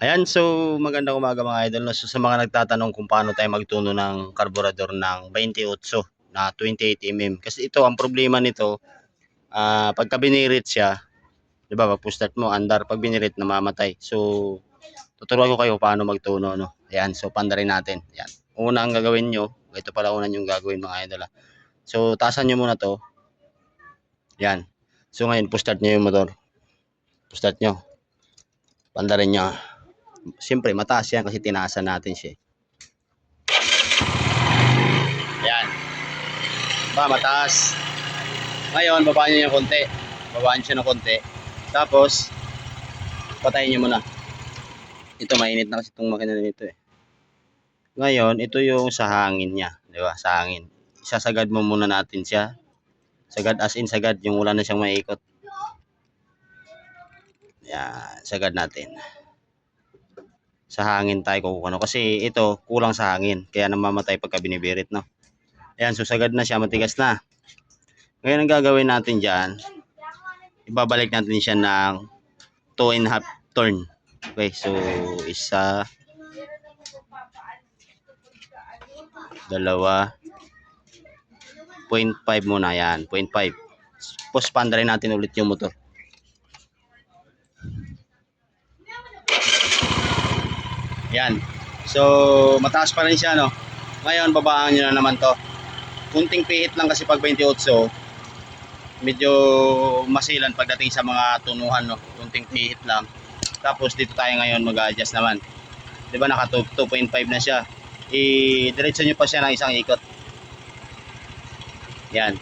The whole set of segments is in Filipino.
Ayan, so magandang umaga mga idol. No? So, sa mga nagtatanong kung paano tayo magtuno ng karburador ng 28 na 28 mm. Kasi ito, ang problema nito, pagka binirit siya, di ba, pag start mo, andar, pag binirit, namamatay. So, tuturuan ko kayo paano magtuno. No? Ayan, so pandarin natin. Ayan. Una ang gagawin nyo, ito pala una yung gagawin mga idol. So, taasan nyo muna to. Ayan. So, ngayon, start nyo yung motor. Start nyo. Pandarin nyo. Siyempre, mataas yan kasi tinaasan natin siya. Ayan. Mataas. Ngayon, babaan nyo yung konti. Babaan siya ng konti. Tapos, patayin nyo muna. Ito, mainit na kasi itong makina nito eh. Ngayon, ito yung sa hangin niya. Di ba? Sa hangin. Isasagad mo muna natin siya. Sagad as in sagad. Yung wala na siyang maiikot. Ayan. Sagad natin. Sa hangin tayo kukuha. Kasi ito, kulang sa hangin. Kaya namamatay pagka binibirit. No? Ayan, so sagad na siya. Matigas na. Ngayon, ang gagawin natin dyan, ibabalik natin siya ng 2.5 turn. Okay, so isa, dalawa, 0.5 muna yan, 0.5. Tapos pandarin natin ulit yung motor. Yan. So, mataas pa rin siya, no? Ngayon, babaan nyo na naman to. Kunting pihit lang kasi pag 28, medyo masilan pagdating sa mga tunuhan, no? Kunting pihit lang. Tapos dito tayo ngayon mag-adjust naman. 'Di ba naka 2.5 na siya. I-diretso niyo pa siya ng isang ikot. Yan.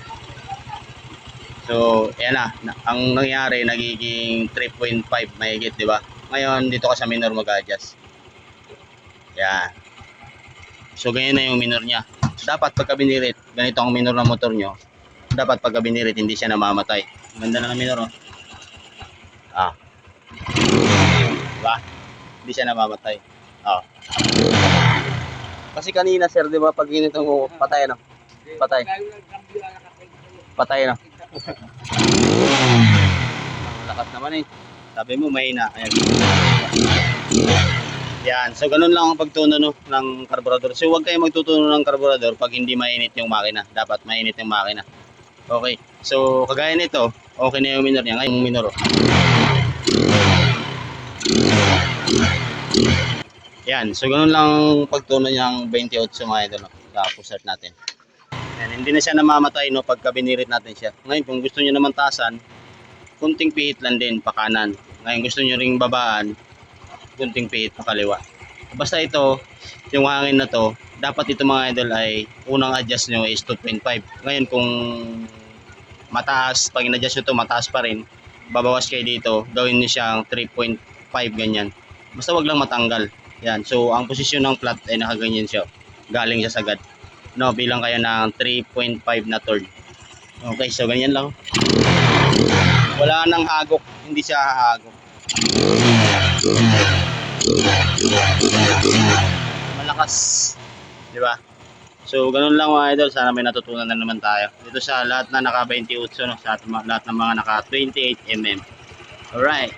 So, ayan na. Ang nangyari nagiging 3.5 mahigit, 'di ba? Ngayon dito ka sa minor mag-adjust. Yan. So, ganyan na yung minor niya. Dapat pagka binirit, ganito ang minor ng motor nyo. Dapat pagka binirit hindi siya namamatay. Ganda na ng minor, oh. Diba? Hindi siya namamatay. Kasi kanina sir, 'di ba, pag ginito mo, patay na. Patay. Patay na. Ang lakas naman eh. Sabi mo mahina. Ayan. Yan. So ganun lang ang pagtuno, no, ng karburador. So huwag kayo magtutuno ng karburador pag hindi mainit yung makina. Dapat mainit yung makina. Okay. So kagaya nito, okay na yung minor niya. Ngayon yung minor. Yan, so ganun lang pagtuno niyang 28 mga idol, no? Tapos start natin. Yan, hindi na siya namamatay, no, pagka binirit natin siya. Ngayon kung gusto niyo naman taasan, kunting pihit lang din pa kanan. Ngayon gusto niyo ring babaan, kunting pihit pa kaliwa. Basta ito, yung hangin na to, dapat ito mga idol ay unang adjust nyo is 2.5. Ngayon kung mataas, pag in-adjust nyo to mataas pa rin, babawas kayo dito, gawin nyo siyang 3.5 ganyan. Basta wag lang matanggal. Yan, so ang posisyon ng flat ay nakaganyan siya. Galing siya sagad. No, bilang kayo ng 3.5 na turn. Okay, so ganyan lang. Wala nang hagok, hindi siya hahagok. Malakas, 'di ba? So ganun lang mga idol, sana may natutunan na naman tayo. Dito sa lahat na naka 28, no, sa lahat ng mga naka 28 mm. Alright.